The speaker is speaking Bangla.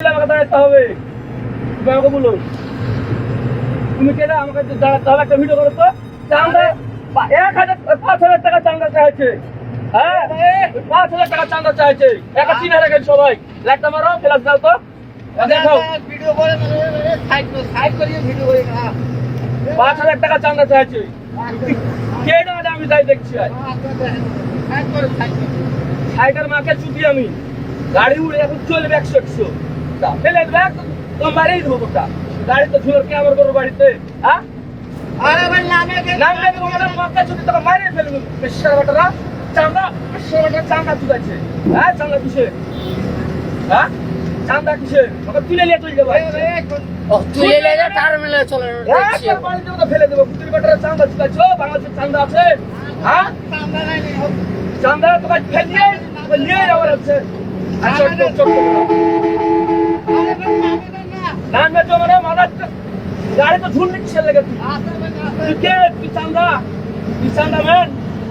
আমাকে দাঁড়াতে হবে। তুমি আমাকে বলো, তুমি কেন আমাকে দাঁড়াতে হবে? একটা ভিডিও করো তো। চাঁদা 5,000 টাকা চাঁদা চাইছে। হ্যাঁ, 5,000 টাকা চাঁদা চাইছে। একটা চিনে রাখেন সবাই। লাইটটা মারো, ফ্ল্যাশ দাও তো। দেখো, ভিডিও করে সাইড করিয়ে ভিডিও করে না 5,000 টাকা চাঁদা চাইছে। কে না আমি তাই দেখছি। সাইড করে সাইকেল মাকে চুটি আমি গাড়ি উড়ে এখন চলবে 100 ফেলে দেবে তো মারিয়ে দেবো কোথা। গাড়ি তো ঝুলোর কে আমার করবো বাড়িতে? হ্যাঁ, আরে ভাই নামে নামলে তো আমাদের মাকে চুটি তোকে মারিয়ে ফেলবে। পেশার বাটারা চাঁদা, পেশার বাটারা চাঁদা তুলেছে। হ্যাঁ, চাঁদা কিসে? হ্যাঁ, চাঁদা কিসে? ওকে তুলে নিয়ে চলে যাবো। তুই এলে যা তার মিলে চলে দেখছি একবার বাড়িতে ওটা ফেলে দেবো। পুতুল বাটারা চাঁদা তুলেছে। বাংলাদেশের চাঁদা আছে? হ্যাঁ, চান্দা নাই চাঁদা তোকে ফেলিয়ে নিয়ে যাওয়ার আছে। আর ছোট্ট ছোট্ট আরে ভাই নামে না নামবে তো মানে মাদার গাড়ি তো ঝুল নিচ্ছে লেগে তুই কে? তুই চান্দা ম্যান।